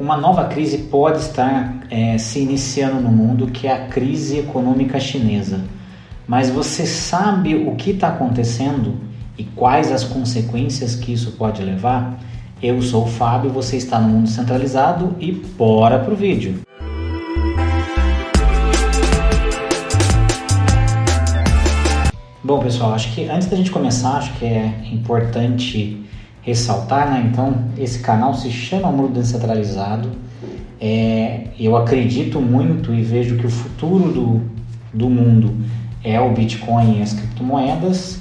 Uma nova crise pode estar se iniciando no mundo, que é a crise econômica chinesa. Mas você sabe o que está acontecendo e quais as consequências que isso pode levar? Eu sou o Fábio, você está no Mundo Centralizado e bora pro vídeo! Bom, pessoal, acho que antes da gente começar, acho que é importante ressaltar, né? Então, esse canal se chama Mundo Descentralizado. Eu acredito muito e vejo que o futuro do mundo é o Bitcoin e as criptomoedas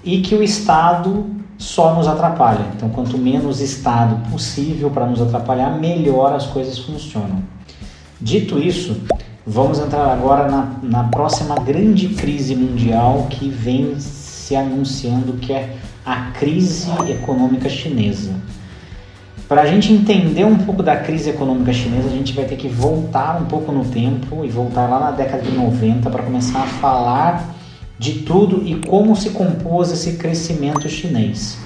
e que o Estado só nos atrapalha. Então, quanto menos Estado possível para nos atrapalhar, melhor as coisas funcionam. Dito isso, vamos entrar agora na próxima grande crise mundial que vem se anunciando, que é a crise econômica chinesa. Para a gente entender um pouco da crise econômica chinesa, a gente vai ter que voltar um pouco no tempo e voltar lá na década de 90 para começar a falar de tudo e como se compôs esse crescimento chinês.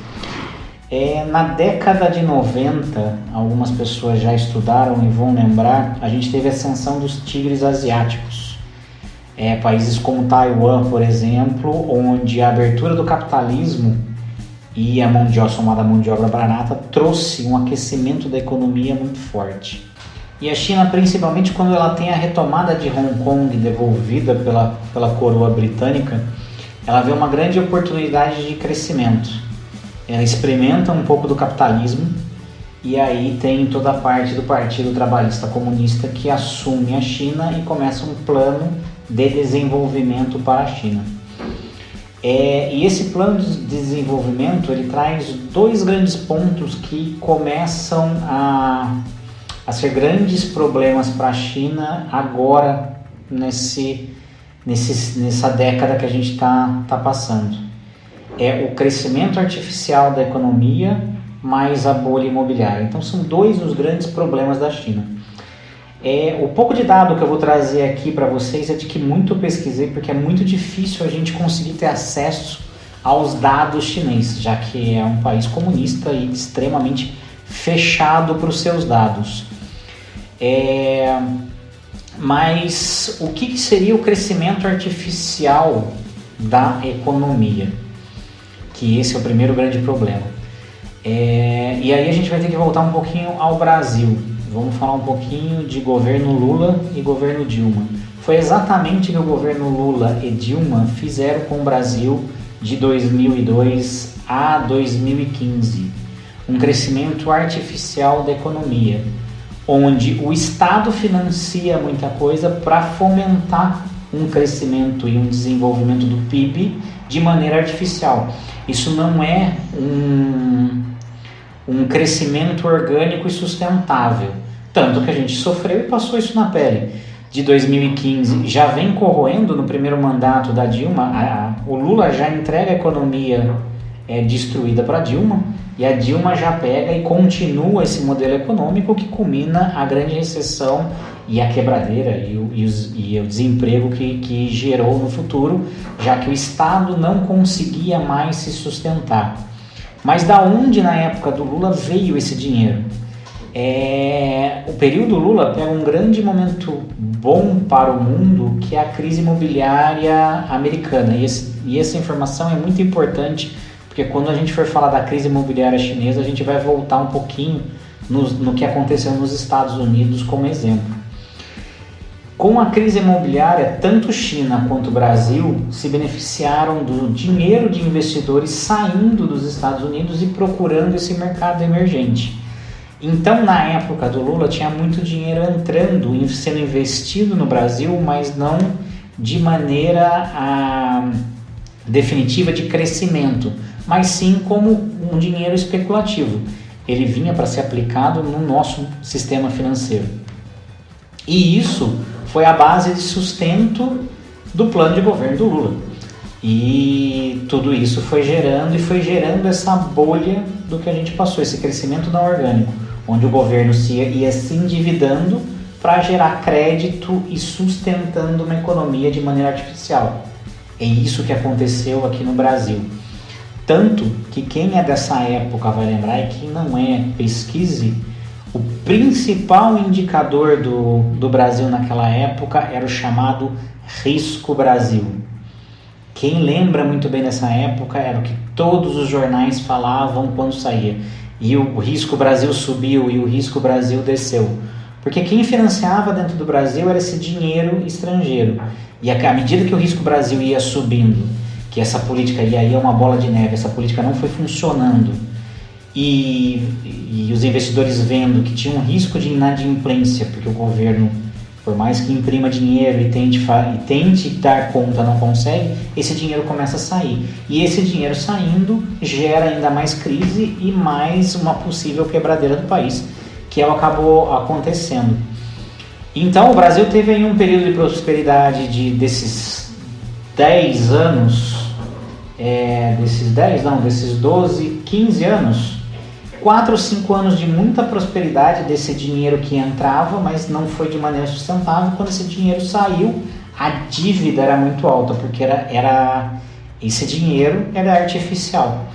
Na década de 90, algumas pessoas já estudaram e vão lembrar, a gente teve a ascensão dos tigres asiáticos. Países como Taiwan, por exemplo, onde a abertura do capitalismo e a chamada mão de obra barata trouxe um aquecimento da economia muito forte. E a China, principalmente quando ela tem a retomada de Hong Kong devolvida pela coroa britânica, ela vê uma grande oportunidade de crescimento. Ela experimenta um pouco do capitalismo e aí tem toda a parte do Partido Trabalhista Comunista que assume a China e começa um plano de desenvolvimento para a China. E esse plano de desenvolvimento ele traz dois grandes pontos que começam a ser grandes problemas para a China agora nessa década que a gente está passando. O crescimento artificial da economia mais a bolha imobiliária. Então são dois os grandes problemas da China. O pouco de dado que eu vou trazer aqui para vocês é de que muito pesquisei, porque é muito difícil a gente conseguir ter acesso aos dados chineses, já que é um país comunista e extremamente fechado para os seus dados. Mas o que seria o crescimento artificial da economia? Que esse é o primeiro grande problema. E aí a gente vai ter que voltar um pouquinho ao Brasil. Vamos falar um pouquinho de governo Lula e governo Dilma. Foi exatamente o que o governo Lula e Dilma fizeram com o Brasil de 2002 a 2015. Um crescimento artificial da economia, onde o Estado financia muita coisa para fomentar um crescimento e um desenvolvimento do PIB de maneira artificial. Isso não é um crescimento orgânico e sustentável. Tanto que a gente sofreu e passou isso na pele. De 2015 já vem corroendo no primeiro mandato da Dilma. O Lula já entrega a economia destruída para a Dilma e a Dilma já pega e continua esse modelo econômico que culmina a grande recessão e a quebradeira e o desemprego que gerou no futuro, já que o Estado não conseguia mais se sustentar. Mas da onde na época do Lula veio esse dinheiro? O período Lula pega um grande momento bom para o mundo, que é a crise imobiliária americana. E essa informação é muito importante, porque quando a gente for falar da crise imobiliária chinesa, a gente vai voltar um pouquinho no que aconteceu nos Estados Unidos como exemplo. Com a crise imobiliária, tanto China quanto Brasil se beneficiaram do dinheiro de investidores saindo dos Estados Unidos e procurando esse mercado emergente. Então, na época do Lula, tinha muito dinheiro entrando e sendo investido no Brasil, mas não de maneira definitiva de crescimento, mas sim como um dinheiro especulativo. Ele vinha para ser aplicado no nosso sistema financeiro. E isso foi a base de sustento do plano de governo do Lula. E tudo isso foi gerando essa bolha do que a gente passou, esse crescimento não orgânico, onde o governo ia se endividando para gerar crédito e sustentando uma economia de maneira artificial. É isso que aconteceu aqui no Brasil. Tanto que quem é dessa época vai lembrar, e quem não é, pesquise O principal indicador do Brasil naquela época era o chamado Risco Brasil. Quem lembra muito bem dessa época era o que todos os jornais falavam quando saía. E o Risco Brasil subiu e o Risco Brasil desceu. Porque quem financiava dentro do Brasil era esse dinheiro estrangeiro. E à medida que o Risco Brasil ia subindo, que essa política ia uma bola de neve, essa política não foi funcionando, e os investidores vendo que tinha um risco de inadimplência, porque o governo, por mais que imprima dinheiro e tente dar conta, não consegue, esse dinheiro começa a sair. E esse dinheiro saindo gera ainda mais crise e mais uma possível quebradeira do país, que acabou acontecendo. Então o Brasil teve aí um período de prosperidade desses 10 anos, desses 12, 15 anos, 4 ou 5 anos de muita prosperidade desse dinheiro que entrava, mas não foi de maneira sustentável. Quando esse dinheiro saiu, a dívida era muito alta, porque esse dinheiro era artificial.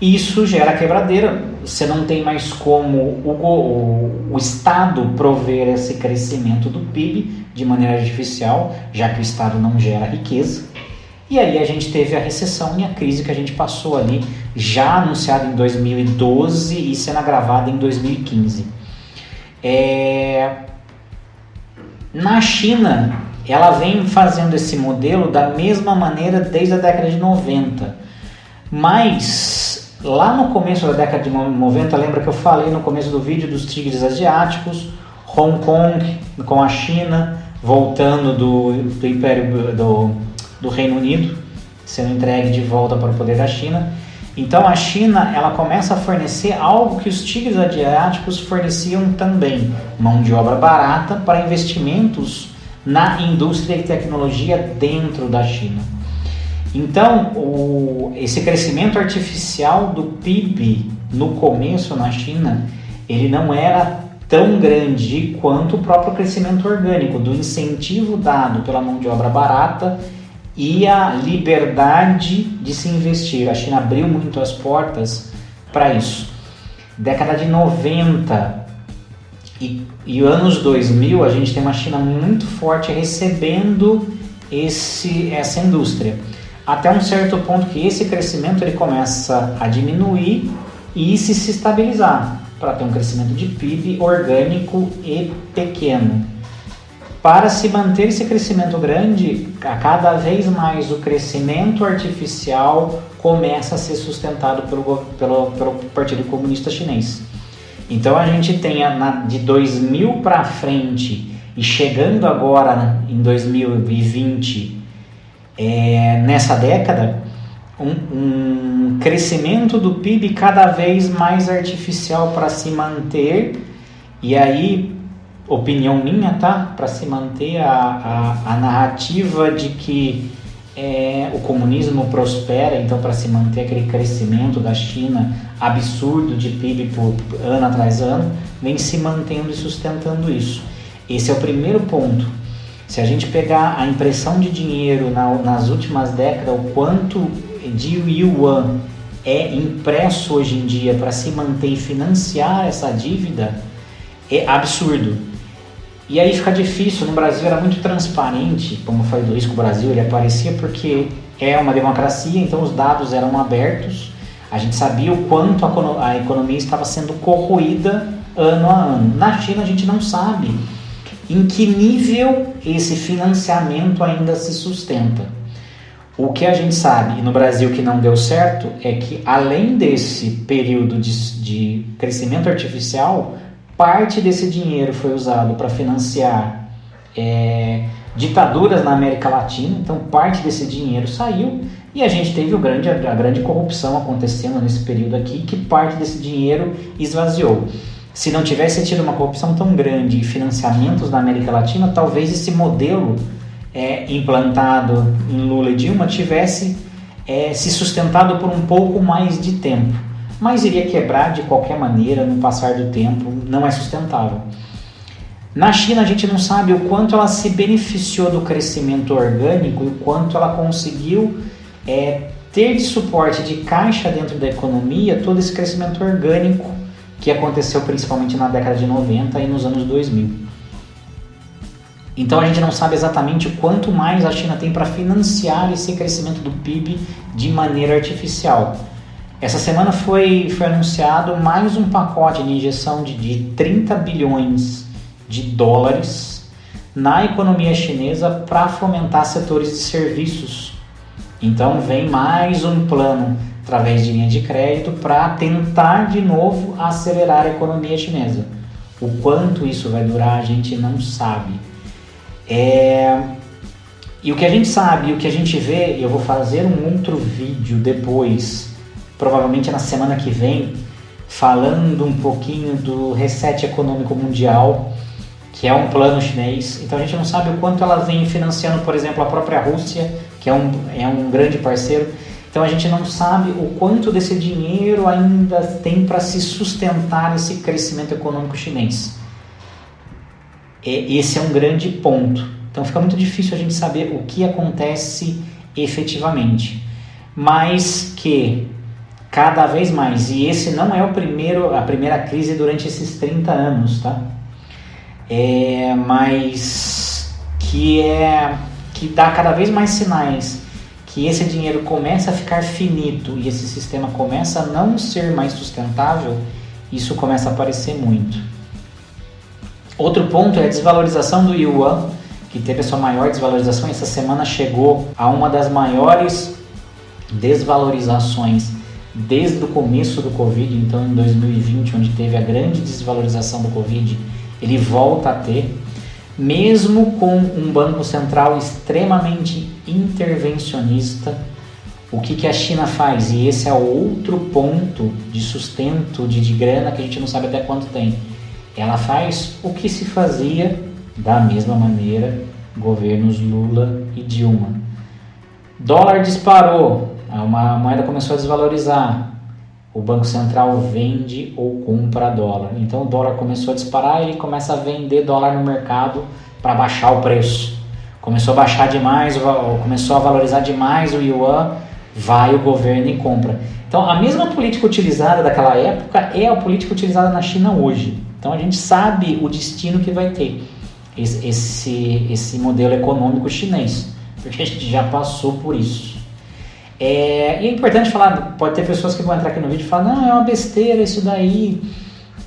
Isso gera quebradeira. Você não tem mais como o Estado prover esse crescimento do PIB de maneira artificial, já que o Estado não gera riqueza. E aí a gente teve a recessão e a crise que a gente passou ali, já anunciada em 2012 e sendo agravada em 2015. Na China, ela vem fazendo esse modelo da mesma maneira desde a década de 90. Mas lá no começo da década de 90, lembra que eu falei no começo do vídeo dos tigres asiáticos, Hong Kong com a China, voltando do Império do Reino Unido, sendo entregue de volta para o poder da China. Então a China, ela começa a fornecer algo que os tigres asiáticos forneciam também, mão de obra barata para investimentos na indústria e tecnologia dentro da China. Então esse crescimento artificial do PIB no começo na China, ele não era tão grande quanto o próprio crescimento orgânico, do incentivo dado pela mão de obra barata e a liberdade de se investir. A China abriu muito as portas para isso. Década de 90 e anos 2000, a gente tem uma China muito forte recebendo essa indústria. Até um certo ponto que esse crescimento ele começa a diminuir e se estabilizar, para ter um crescimento de PIB orgânico e pequeno. Para se manter esse crescimento grande, cada vez mais o crescimento artificial começa a ser sustentado pelo Partido Comunista Chinês. Então a gente tem de 2000 para frente e chegando agora em 2020, nessa década, um crescimento do PIB cada vez mais artificial para se manter, e aí, opinião minha, tá? Para se manter a narrativa de que o comunismo prospera, então para se manter aquele crescimento da China absurdo de PIB por ano atrás ano, vem se mantendo e sustentando isso. Esse é o primeiro ponto. Se a gente pegar a impressão de dinheiro nas últimas décadas, o quanto de yuan é impresso hoje em dia para se manter e financiar essa dívida, é absurdo. E aí fica difícil. No Brasil era muito transparente, como eu falei do Risco Brasil, ele aparecia porque é uma democracia, então os dados eram abertos, a gente sabia o quanto a economia estava sendo corroída ano a ano. Na China a gente não sabe em que nível esse financiamento ainda se sustenta. O que a gente sabe, e no Brasil que não deu certo, é que além desse período de crescimento artificial, parte desse dinheiro foi usado para financiar ditaduras na América Latina, então parte desse dinheiro saiu e a gente teve a grande corrupção acontecendo nesse período aqui, que parte desse dinheiro esvaziou. Se não tivesse tido uma corrupção tão grande e financiamentos na América Latina, talvez esse modelo implantado em Lula e Dilma tivesse se sustentado por um pouco mais de tempo, mas iria quebrar de qualquer maneira no passar do tempo, não é sustentável. Na China a gente não sabe o quanto ela se beneficiou do crescimento orgânico e o quanto ela conseguiu ter de suporte de caixa dentro da economia todo esse crescimento orgânico que aconteceu principalmente na década de 90 e nos anos 2000. Então a gente não sabe exatamente o quanto mais a China tem para financiar esse crescimento do PIB de maneira artificial. Essa semana foi anunciado mais um pacote de injeção de 30 bilhões de dólares na economia chinesa para fomentar setores de serviços. Então vem mais um plano através de linha de crédito para tentar de novo acelerar a economia chinesa. O quanto isso vai durar a gente não sabe. E o que a gente sabe, o que a gente vê, eu vou fazer um outro vídeo depois, provavelmente na semana que vem, falando um pouquinho do reset econômico mundial, que é um plano chinês. Então a gente não sabe o quanto ela vem financiando, por exemplo, a própria Rússia, que é um grande parceiro. Então a gente não sabe o quanto desse dinheiro ainda tem para se sustentar esse crescimento econômico chinês. Esse é um grande ponto. Então fica muito difícil a gente saber o que acontece efetivamente. Mas que cada vez mais, e esse não é a primeira crise durante esses 30 anos, tá? Mas que dá cada vez mais sinais que esse dinheiro começa a ficar finito e esse sistema começa a não ser mais sustentável, isso começa a aparecer muito. Outro ponto é a desvalorização do yuan, que teve a sua maior desvalorização. Essa semana chegou a uma das maiores desvalorizações desde o começo do Covid. Então em 2020, onde teve a grande desvalorização do Covid, ele volta a ter, mesmo com um banco central extremamente intervencionista. O que a China faz? E esse é outro ponto de sustento de grana que a gente não sabe até quanto tem. Ela faz o que se fazia da mesma maneira governos Lula e Dilma. Dólar disparou, a moeda começou a desvalorizar. O Banco Central vende ou compra dólar. Então o dólar começou a disparar e ele começa a vender dólar no mercado para baixar o preço. Começou a baixar demais, começou a valorizar demais o yuan, vai o governo e compra. Então a mesma política utilizada daquela época é a política utilizada na China hoje. Então a gente sabe o destino que vai ter esse modelo econômico chinês, porque a gente já passou por isso. E é importante falar, pode ter pessoas que vão entrar aqui no vídeo e falar, não, é uma besteira isso daí,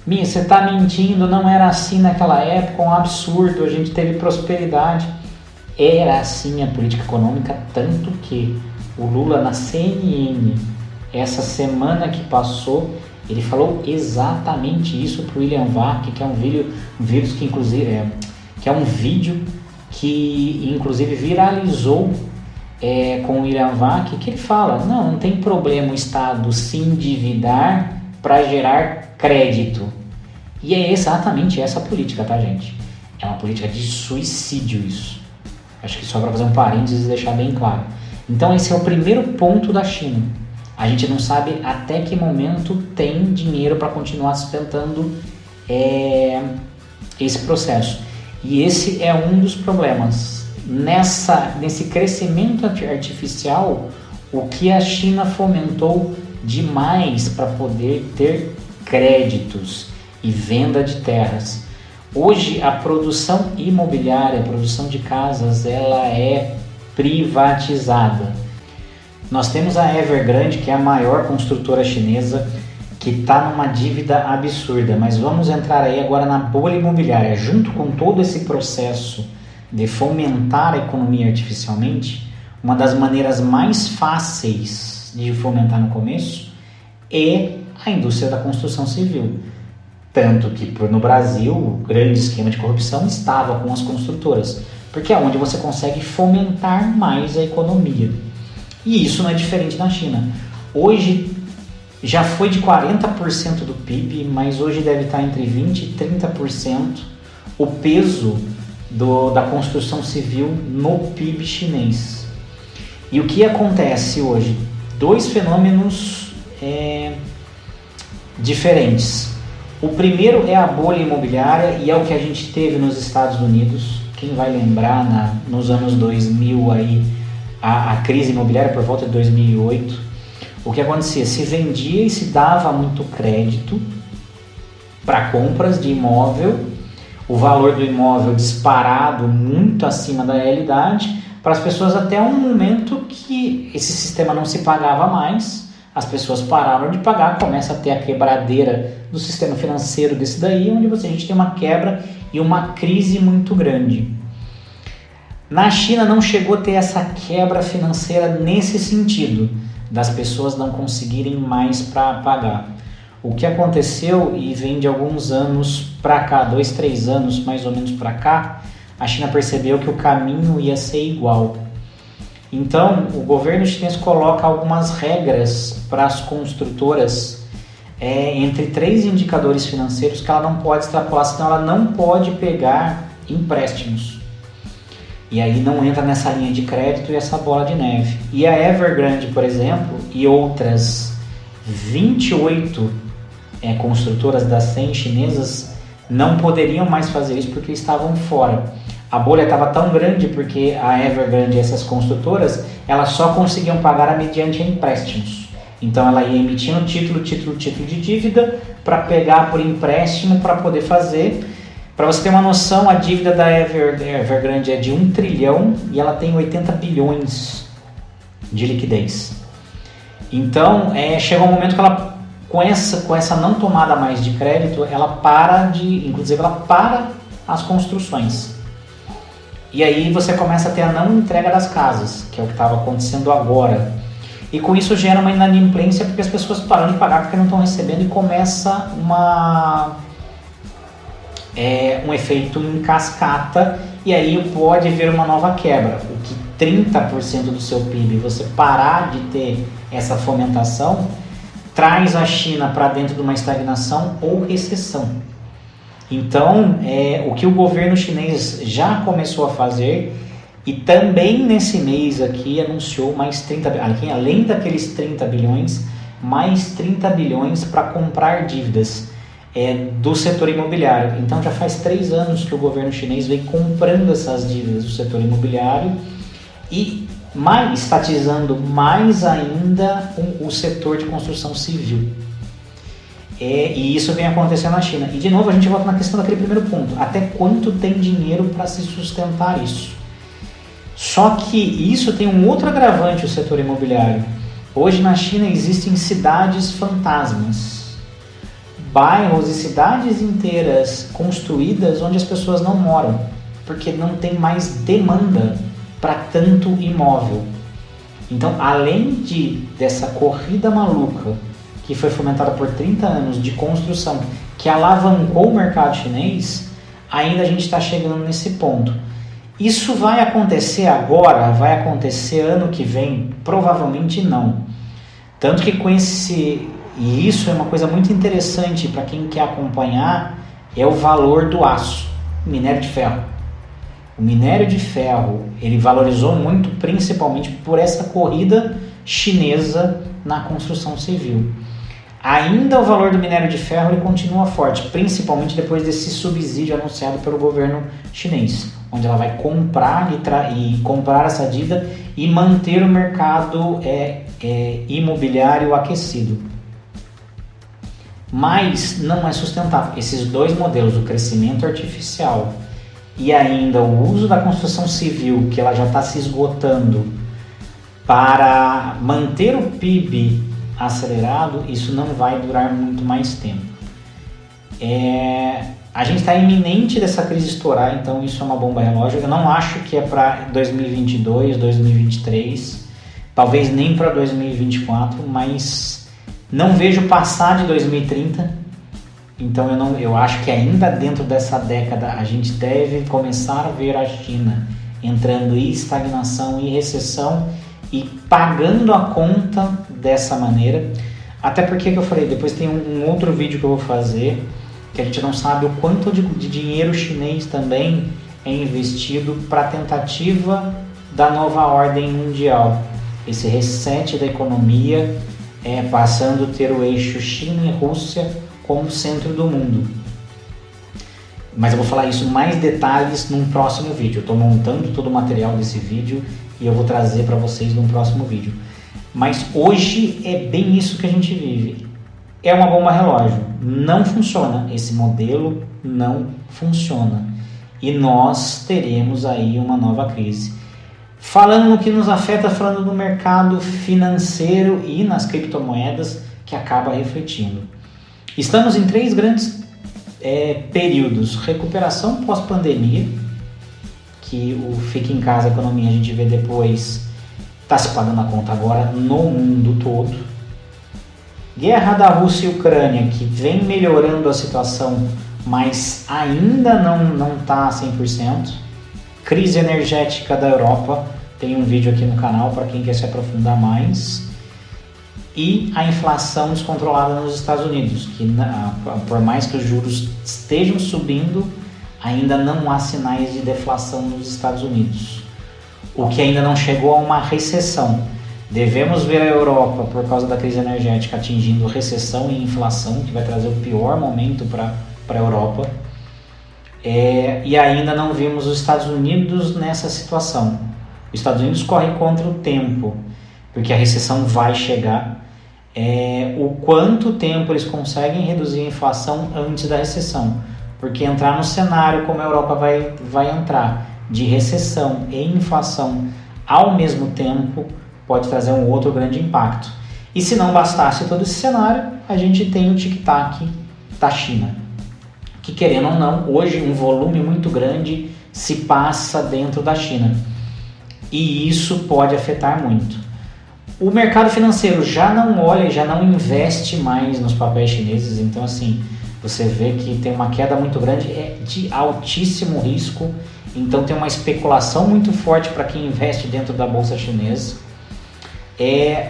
você está mentindo, não era assim naquela época, um absurdo, a gente teve prosperidade. Era assim a política econômica, tanto que o Lula na CNN, essa semana que passou, ele falou exatamente isso para o William Vac, que é um vídeo que inclusive que é um vídeo que inclusive viralizou com o William Vac, que ele fala, não tem problema o Estado se endividar para gerar crédito. E é exatamente essa política, tá, gente? É uma política de suicídio isso. Acho que só para fazer um parênteses e deixar bem claro. Então esse é o primeiro ponto da China. A gente não sabe até que momento tem dinheiro para continuar sustentando esse processo. E esse é um dos problemas. Nesse crescimento artificial, o que a China fomentou demais para poder ter créditos e venda de terras. Hoje a produção imobiliária, a produção de casas, ela é privatizada. Nós temos a Evergrande, que é a maior construtora chinesa, que está numa dívida absurda, mas vamos entrar aí agora na bolha imobiliária. Junto com todo esse processo de fomentar a economia artificialmente, uma das maneiras mais fáceis de fomentar no começo é a indústria da construção civil. Tanto que no Brasil o grande esquema de corrupção estava com as construtoras, porque é onde você consegue fomentar mais a economia. E isso não é diferente na China. Hoje já foi de 40% do PIB, mas hoje deve estar entre 20% e 30% o peso da construção civil no PIB chinês. E o que acontece hoje? Dois fenômenos diferentes. O primeiro é a bolha imobiliária e é o que a gente teve nos Estados Unidos. Quem vai lembrar nos anos 2000 aí, a crise imobiliária por volta de 2008, o que acontecia? Se vendia e se dava muito crédito para compras de imóvel, o valor do imóvel disparado muito acima da realidade, para as pessoas até um momento que esse sistema não se pagava mais, as pessoas pararam de pagar, começa a ter a quebradeira do sistema financeiro desse daí, onde a gente tem uma quebra e uma crise muito grande. Na China não chegou a ter essa quebra financeira nesse sentido, das pessoas não conseguirem mais para pagar. O que aconteceu, e vem de alguns anos para cá, 2, 3 anos mais ou menos para cá, a China percebeu que o caminho ia ser igual. Então, o governo chinês coloca algumas regras para as construtoras, entre 3 indicadores financeiros que ela não pode extrapolar, senão ela não pode pegar empréstimos. E aí não entra nessa linha de crédito e essa bola de neve. E a Evergrande, por exemplo, e outras 28 construtoras das 100 chinesas não poderiam mais fazer isso porque estavam fora. A bolha estava tão grande porque a Evergrande e essas construtoras, elas só conseguiam pagar mediante empréstimos. Então ela ia emitindo título de dívida para pegar por empréstimo para poder fazer. Para você ter uma noção, a dívida da Evergrande é de 1 trilhão e ela tem 80 bilhões de liquidez. Então chegou um momento que ela, com essa não tomada mais de crédito, ela para as construções. E aí você começa a ter a não entrega das casas, que é o que estava acontecendo agora. E com isso gera uma inadimplência porque as pessoas param de pagar porque não estão recebendo e começa um efeito em cascata e aí pode haver uma nova quebra. O que 30% do seu PIB você parar de ter essa fomentação traz a China para dentro de uma estagnação ou recessão. Então, o que o governo chinês já começou a fazer, e também nesse mês aqui anunciou mais 30 bilhões, além daqueles 30 bilhões, mais 30 bilhões para comprar dívidas do setor imobiliário. Então já faz 3 anos que o governo chinês vem comprando essas dívidas do setor imobiliário e estatizando mais ainda o setor de construção civil. E isso vem acontecendo na China. E de novo a gente volta na questão daquele primeiro ponto. Até quanto tem dinheiro para se sustentar isso? Só que isso tem um outro agravante, o setor imobiliário. Hoje na China existem cidades fantasmas. Bairros e cidades inteiras construídas onde as pessoas não moram. Porque não tem mais demanda para tanto imóvel. Então, além dessa corrida maluca que foi fomentada por 30 anos de construção, que alavancou o mercado chinês, ainda a gente está chegando nesse ponto. Isso vai acontecer agora? Vai acontecer ano que vem? Provavelmente não. Tanto que e isso é uma coisa muito interessante para quem quer acompanhar, é o valor do aço, minério de ferro. O minério de ferro, ele valorizou muito principalmente por essa corrida chinesa na construção civil. Ainda o valor do minério de ferro ele continua forte, principalmente depois desse subsídio anunciado pelo governo chinês, onde ela vai comprar e comprar essa dívida e manter o mercado imobiliário aquecido. Mas não é sustentável. Esses 2 modelos, o crescimento artificial e ainda o uso da construção civil, que ela já está se esgotando, para manter o PIB acelerado, isso não vai durar muito mais tempo. A gente está iminente dessa crise estourar, então isso é uma bomba relógio. Eu não acho que é para 2022, 2023, talvez nem para 2024, mas não vejo passar de 2030. Então eu acho que ainda dentro dessa década a gente deve começar a ver a China entrando em estagnação e recessão e pagando a conta dessa maneira. Até porque, que eu falei, depois tem um outro vídeo que eu vou fazer, que a gente não sabe o quanto de dinheiro chinês também é investido para a tentativa da nova ordem mundial. Esse reset da economia, passando a ter o eixo China e Rússia como centro do mundo. Mas eu vou falar isso mais detalhes num próximo vídeo. Eu estou montando todo o material desse vídeo e eu vou trazer para vocês num próximo vídeo. Mas hoje é bem isso que a gente vive. É uma bomba relógio. não funciona. Esse modelo não funciona. E nós teremos aí uma nova crise. Falando no que nos afeta, falando no mercado financeiro e nas criptomoedas, que acaba refletindo. Estamos em 3 grandes períodos. Recuperação pós-pandemia, que o fica em casa, a economia, a gente vê depois, está se pagando a conta agora no mundo todo. Guerra da Rússia e Ucrânia, que vem melhorando a situação, mas ainda não está 100%. Crise energética da Europa, tem um vídeo aqui no canal para quem quer se aprofundar mais. E a inflação descontrolada nos Estados Unidos, que por mais que os juros estejam subindo, ainda não há sinais de deflação nos Estados Unidos. O que ainda não chegou a uma recessão. Devemos ver a Europa, por causa da crise energética, atingindo recessão e inflação, que vai trazer o pior momento para a Europa. E ainda não vimos os Estados Unidos nessa situação. Os Estados Unidos correm contra o tempo, porque a recessão vai chegar. O quanto tempo eles conseguem reduzir a inflação antes da recessão. Porque entrar no cenário como a Europa vai entrar, de recessão e inflação ao mesmo tempo, pode trazer um outro grande impacto. E se não bastasse todo esse cenário, a gente tem o tic-tac da China, que querendo ou não, hoje um volume muito grande se passa dentro da China. E isso pode afetar muito. O mercado financeiro já não olha, já não investe mais nos papéis chineses, então assim, você vê que tem uma queda muito grande, de altíssimo risco, então tem uma especulação muito forte para quem investe dentro da bolsa chinesa.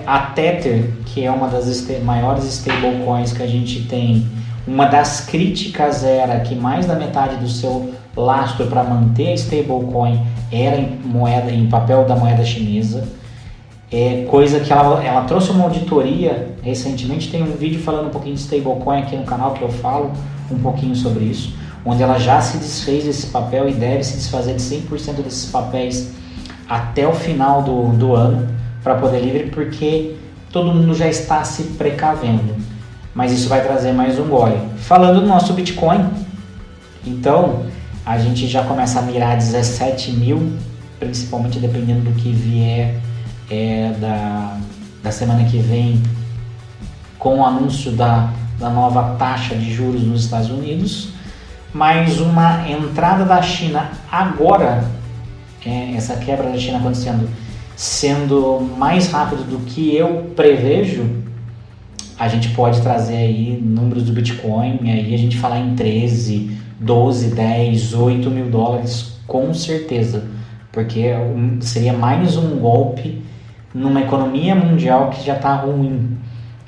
A Tether, que é uma das maiores stablecoins que a gente tem, uma das críticas era que mais da metade do seu lastro para manter a stablecoin era em papel da moeda chinesa. Coisa que ela trouxe uma auditoria recentemente, tem um vídeo falando um pouquinho de stablecoin aqui no canal que eu falo um pouquinho sobre isso, onde ela já se desfez desse papel e deve se desfazer de 100% desses papéis até o final do ano para poder livre, porque todo mundo já está se precavendo, mas isso vai trazer mais um gole. Falando do nosso Bitcoin, então a gente já começa a mirar 17 mil, principalmente dependendo do que vier da semana que vem, com o anúncio da nova taxa de juros nos Estados Unidos, mais uma entrada da China agora, essa quebra da China acontecendo, sendo mais rápido do que eu prevejo, a gente pode trazer aí números do Bitcoin, e aí a gente falar em 13, 12, 10, 8 mil dólares, com certeza, porque seria mais um golpe numa economia mundial que já está ruim.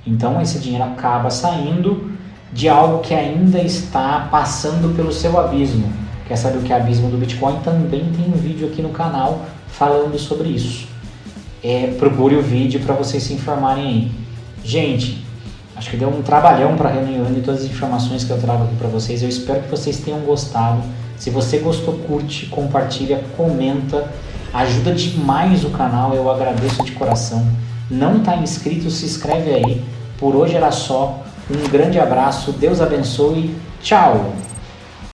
Então esse dinheiro acaba saindo de algo que ainda está passando pelo seu abismo. Quer saber o que é abismo do Bitcoin? Também tem um vídeo aqui no canal falando sobre isso. Procure o vídeo para vocês se informarem aí. Gente, acho que deu um trabalhão para reunir todas as informações que eu trago aqui para vocês. Eu espero que vocês tenham gostado. Se você gostou, curte, compartilha, comenta. Ajuda demais o canal, eu agradeço de coração. Não está inscrito, se inscreve aí. Por hoje era só. Um grande abraço, Deus abençoe, tchau!